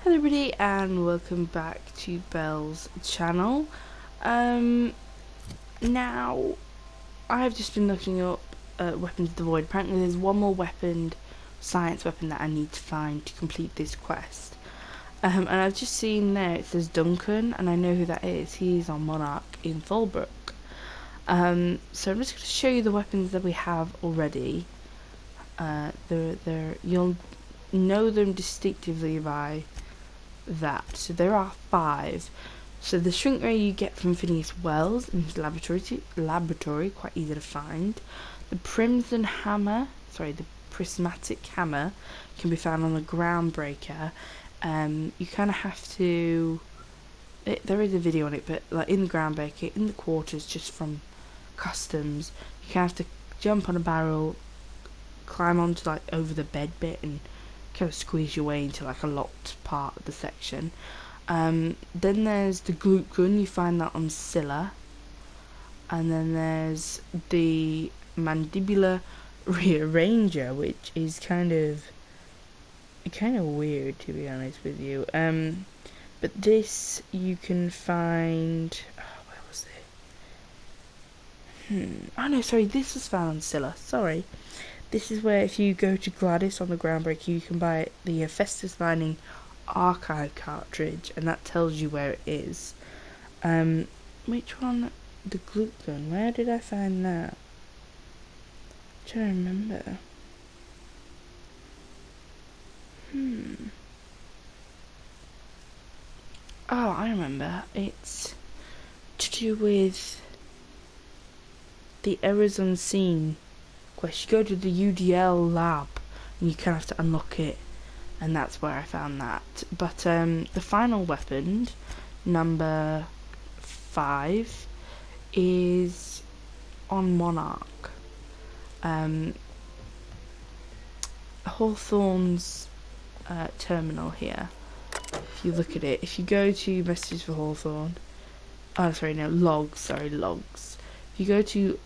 Hello everybody and welcome back to Belle's channel. Now I've just been looking up weapons of the void. Apparently there's one more science weapon that I need to find to complete this quest. And I've just seen there it says Duncan, and I know who that is. He's on Monarch in Fallbrook. So I'm just going to show you the weapons that we have already. You'll know them distinctively by that. So there are 5. So the shrink ray you get from Phineas Wells in his laboratory, quite easy to find. The prismatic hammer can be found on the Groundbreaker. You kind of have to. There is a video on it, but like in the Groundbreaker, in the quarters, just from customs, you kind of have to jump on a barrel, climb onto like over the bed bit, and kind of squeeze your way into like a locked part of the section. Then there's the glute gun, you find that on Scylla. And then there's the mandibular rearranger, which is kind of weird, to be honest with you. But this you can find. Oh, where was it? Oh no, sorry, this was found on Scylla. Sorry. This is where if you go to Gladys on the Groundbreaker, you can buy the Festus Mining Archive cartridge, and that tells you where it is. Which one? The glute gun. Where did I find that? I'm trying to remember. Oh, I remember. It's to do with the Errors Unseen quest. You go to the UDL lab, and you kind of have to unlock it, and that's where I found that. But the final weapon, number 5, is on Monarch. Hawthorne's terminal here. If you look at it, if you go to messages for Hawthorne, logs. If you go to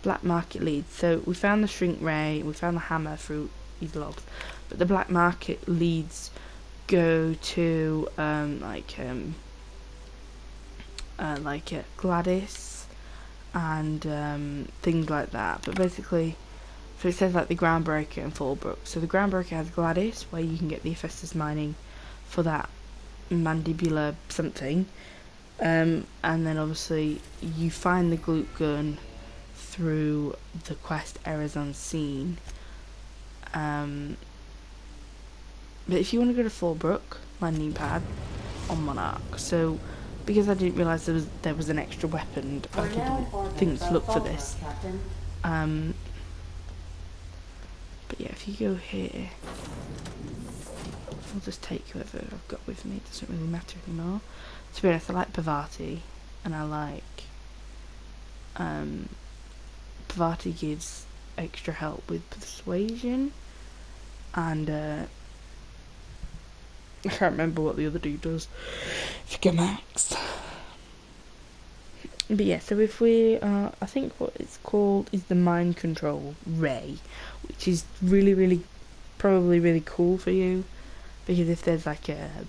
Black Market leads, so we found the shrink ray, we found the hammer through these logs, but the Black Market leads go to Gladys and things like that. But basically, so it says like the Groundbreaker and Fallbrook. So the Groundbreaker has Gladys, where you can get the Festus Mining for that mandibular something, and then obviously you find the glute gun through the quest Errors Unseen. But if you want to go to Fallbrook, landing pad on Monarch. So because I didn't realise there was an extra weapon, I didn't look for this. But yeah, if you go here, I'll just take whoever I've got with me. It doesn't really matter anymore. To be honest, I like Parvati, and I like Parvati gives extra help with persuasion, and I can't remember what the other dude does. Max. But yeah, so if we I think what it's called is the mind control ray, which is really probably really cool for you, because if there's like it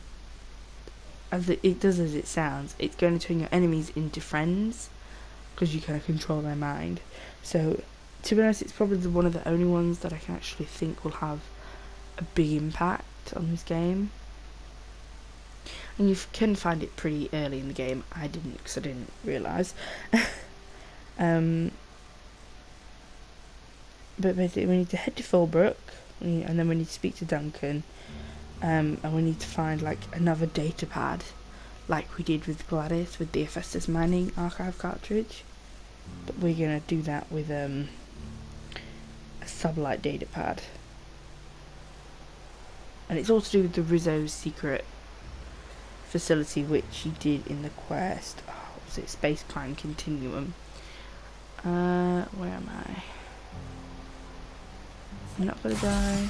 does as it sounds, it's going to turn your enemies into friends, because you kind of control their mind. So to be honest, it's probably one of the only ones that I can actually think will have a big impact on this game. And you can find it pretty early in the game. I didn't, because I didn't realise. But basically we need to head to Fallbrook, and then we need to speak to Duncan, and we need to find like another data pad, like we did with Gladys with the Festus Mining Archive cartridge. But we're going to do that with a sublight data pad. And it's all to do with the Rizzo's secret facility, which he did in the quest. Oh, what was it? Space Climb Continuum. Where am I? I'm not gonna die.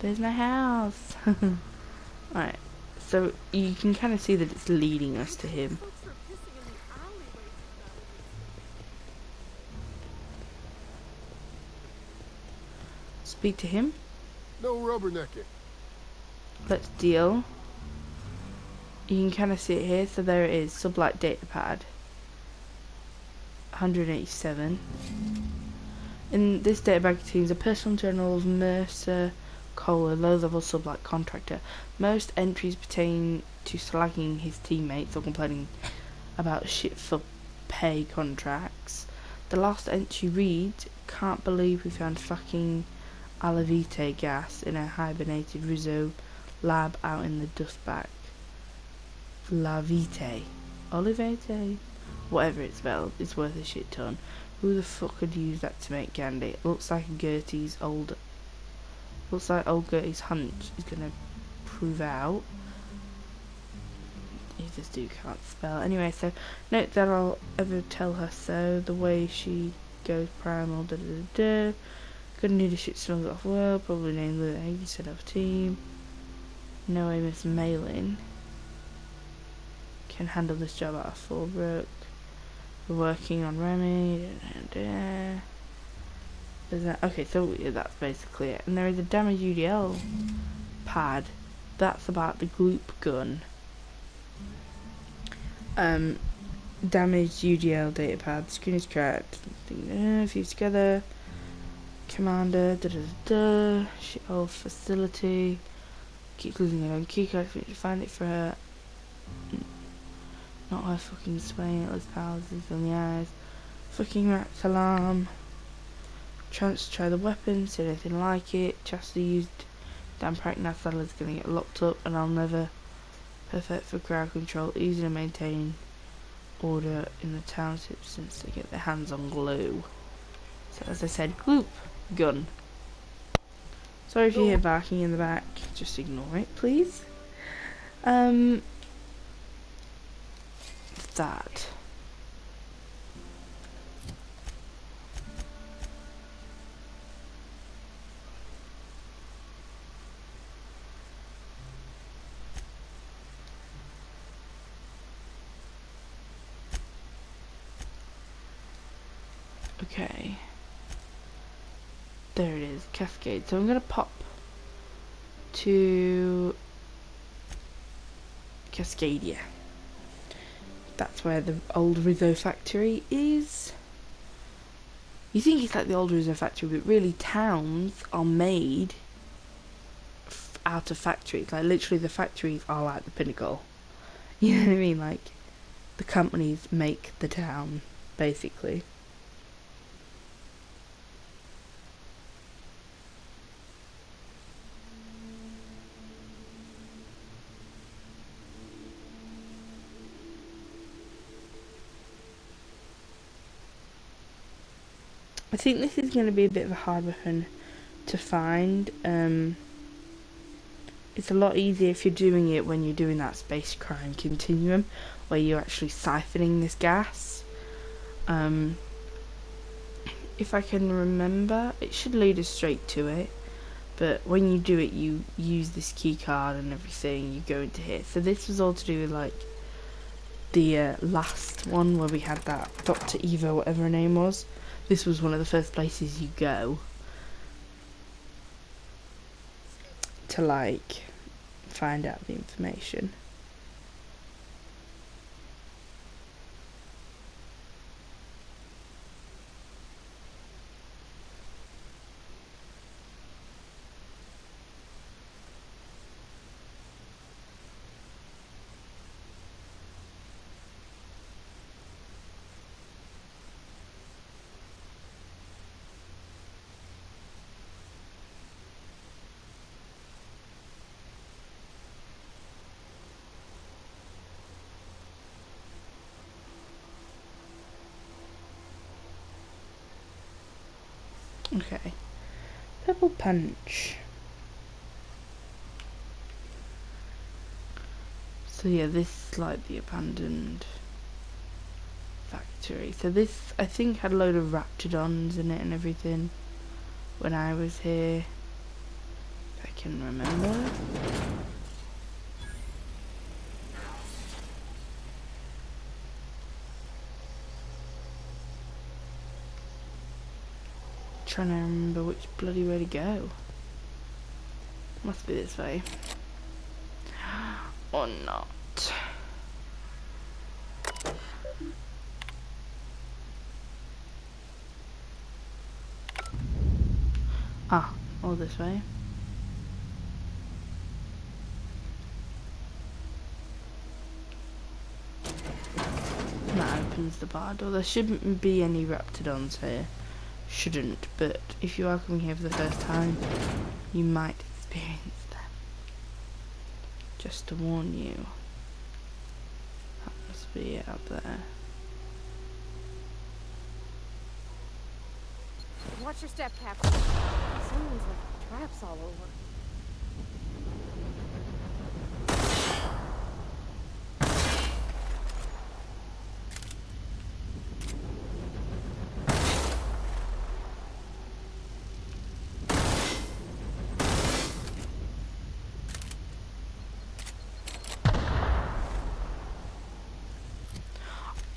There's my house. Alright, so you can kind of see that it's leading us to him. speak to him. No rubbernecking. Let's deal. You can kind of see it here. So there it is. Sublight datapad. 187. In this databag contains a personal journal of Mercer Cole, a low-level sublight contractor. Most entries pertain to slagging his teammates or complaining about shit for pay contracts. The last entry reads, "Can't believe we found fucking Alavite gas in a hibernated Rizzo lab out in the dust bag." Lavite. Olivete? Whatever it's spelled, it's worth a shit ton. Who the fuck could use that to make candy? It looks like old Gertie's hunch is gonna prove out. This dude can't spell. Anyway, so note that I'll ever tell her so. The way she goes primal, da da da da. Good leadership smells off well. Probably named the 80% of team. No way Miss Malin can handle this job out of Fallbrook. We're working on Remy. Okay, so yeah, that's basically it. And there is a damage UDL pad. That's about the gloop gun. Damaged UDL data pad. Screen is cracked. Fused together. Commander. Da da da da. Shit hole facility. Keeps losing her own keycard. We need to find it for her. Not her fucking swaying. It was powers on the eyes. Fucking racked alarm. Chance to try the weapon. See anything like it. Chastity used. Damn prank. Now Saddler's gonna get locked up, and I'll never. Perfect for crowd control. Easy to maintain order in the township since they get their hands on glue. So as I said, gloop gun. Sorry if you hear barking in the back, just ignore it, please. That. Okay. There it is, Cascade. So I'm gonna pop to Cascadia. That's where the old Rizzo factory is. You think it's like the old Rizzo factory, but really towns are made out of factories. Like literally the factories are like the pinnacle. You know what I mean? Like the companies make the town, basically. I think this is going to be a bit of a hard weapon to find. It's a lot easier if you're doing it when you're doing that space crime continuum, where you're actually siphoning this gas. If I can remember, it should lead us straight to it. But when you do it, you use this key card and everything, you go into here. So this was all to do with like the last one where we had that Dr. Eva, whatever her name was. This was one of the first places you go to like find out the information. Okay. Purple punch. So yeah, this is like the abandoned factory. So this, I think, had a load of raptidons in it and everything when I was here, if I can remember. trying to remember which bloody way to go. Must be this way. Or not. Ah, all this way. That opens the bar door. There shouldn't be any Raptidons here. Shouldn't, but if you are coming here for the first time, you might experience them. Just to warn you. That must be it up there. Watch your step, Captain. Someone's left traps all over.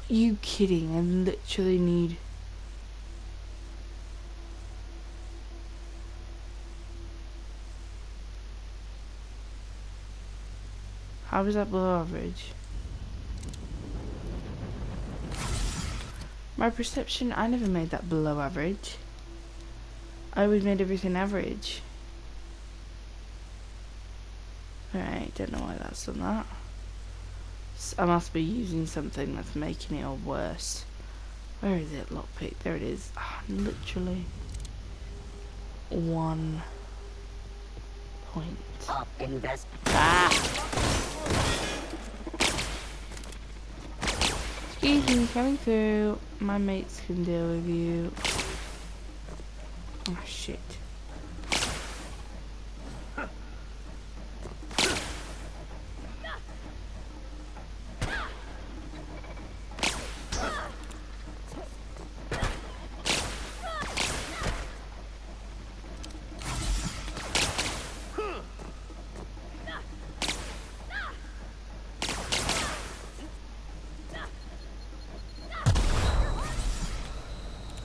You kidding? I literally need... How is that below average? My perception, I never made that below average. I always made everything average. Alright, don't know why that's done that. I must be using something that's making it all worse. Where is it? Lockpick. There it is. Oh, literally 1 point. Excuse me, coming through. My mates can deal with you. Oh shit.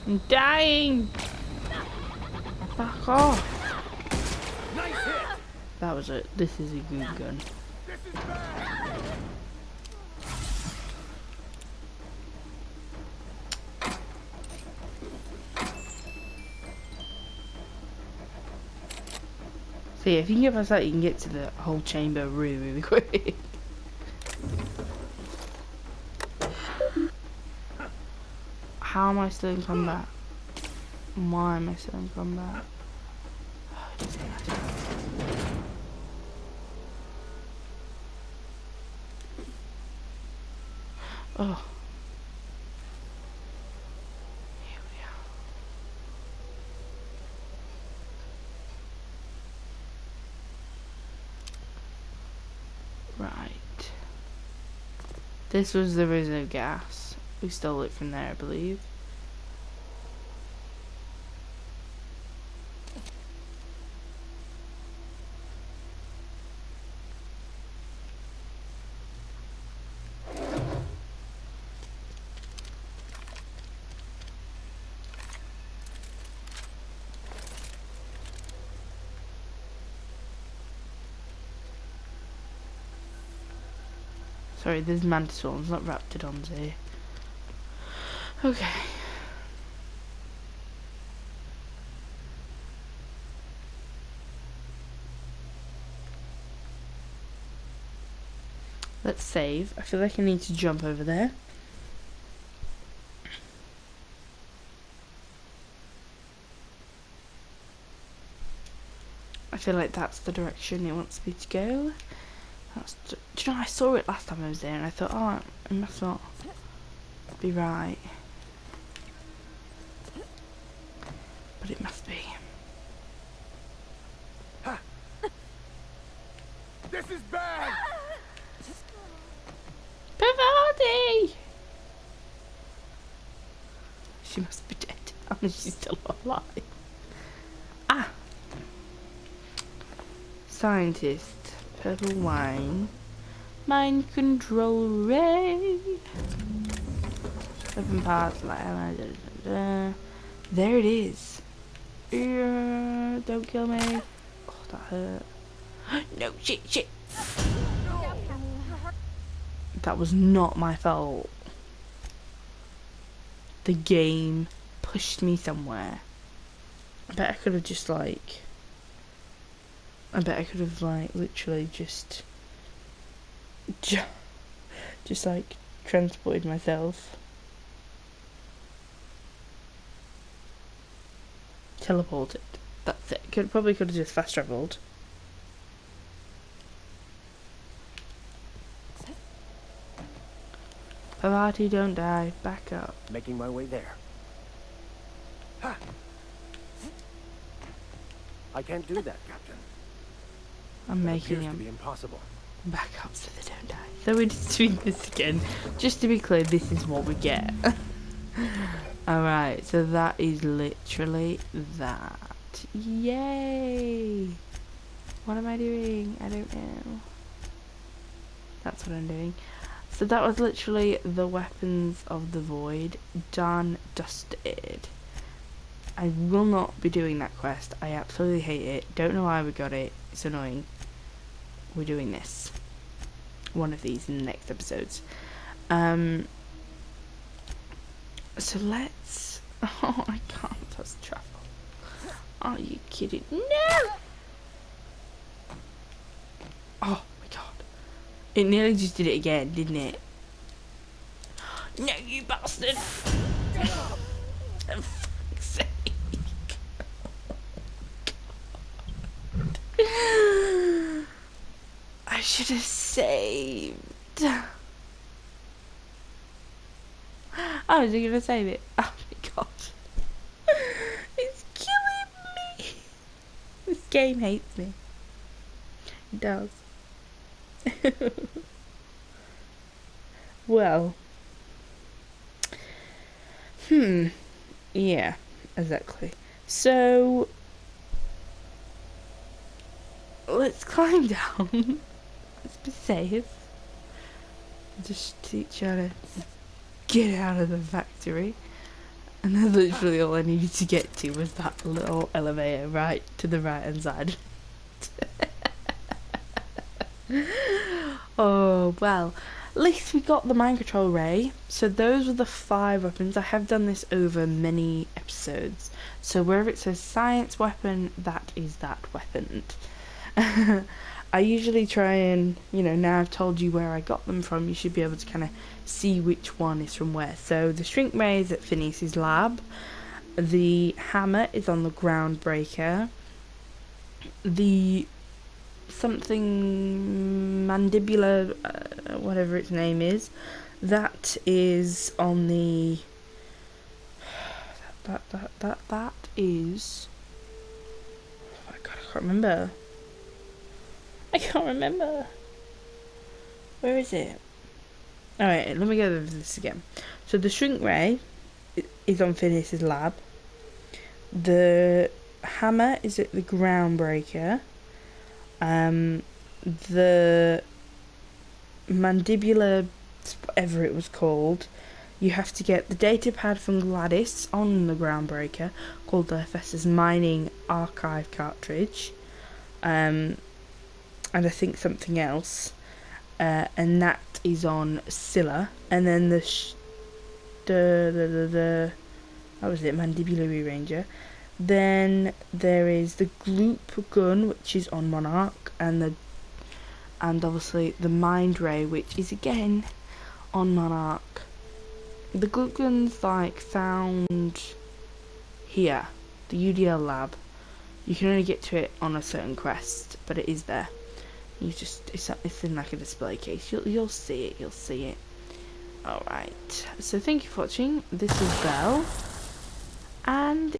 I'm dying! Fuck off! Nice hit. That was it. This is a good gun. This is bad. So yeah, if you can get past that, you can get to the whole chamber really, really quick. How am I still in combat? Why am I still in combat? Oh, it doesn't matter. Oh. Here we are. Right. This was the reserve gas. We stole it from there, I believe. Sorry, there's mantisworms, not raptidons here. Okay. Let's save. I feel like I need to jump over there. I feel like that's the direction it wants me to go. Do you know, I saw it last time I was there and I thought, oh, it must not be right. But it must be. This is bad. Pavardi! She must be dead. I mean, she's still alive. Ah! Scientist. Purple wine. Mind control ray. 7 parts. There it is. Yeah, don't kill me. Oh, that hurt. No, shit. That was not my fault. The game pushed me somewhere. I bet I could have just like... literally just like transported myself. Teleported. That's it. Probably could have just fast travelled. Parvati, don't die. Back up. Making my way there. Ha! I can't do that, Captain. I'm It making appears to him be impossible. back up so they don't die. So we're just doing this again. Just to be clear, this is what we get. Alright, so that is literally that. Yay! What am I doing? I don't know. That's what I'm doing. So that was literally the Weapons of the Void. Done, dusted. I will not be doing that quest. I absolutely hate it. Don't know why we got it. It's annoying. We're doing this. One of these in the next episodes. So let's... Oh, I can't touch travel. Are you kidding? No! Oh my god. It nearly just did it again, didn't it? No, you bastard! For fuck's sake. I should have saved. I was going to save it. Oh my god. It's killing me. This game hates me. It does. Well. Yeah, exactly. So, let's climb down. Let's be safe. Just teach how to get out of the factory. And then literally all I needed to get to was that little elevator right to the right hand side. Oh, well. At least we got the mind control ray. So those were the 5 weapons. I have done this over many episodes. So wherever it says science weapon, that is that weapon. I usually try and, now I've told you where I got them from, you should be able to kind of see which one is from where. So the shrink ray is at Phineas's lab. The hammer is on the Groundbreaker. The something mandibular, whatever its name is, that is on the... That is... Oh my god, I can't remember. Where is it? Alright, let me go over this again. So the shrink ray is on Phineas's lab. The hammer is at the Groundbreaker. The mandibular, whatever it was called, you have to get the data pad from Gladys on the Groundbreaker, called the Festus Mining Archive cartridge. And I think something else, and that is on Scylla. And then the what was it, Mandibular Rearranger. Then there is the Gloop gun, which is on Monarch, and obviously the Mind Ray, which is again on Monarch. The Gloop gun's like found here, the UDL lab. You can only get to it on a certain quest, but it is there. It's in like a display case. You'll see it. Alright, so thank you for watching. This is Belle, and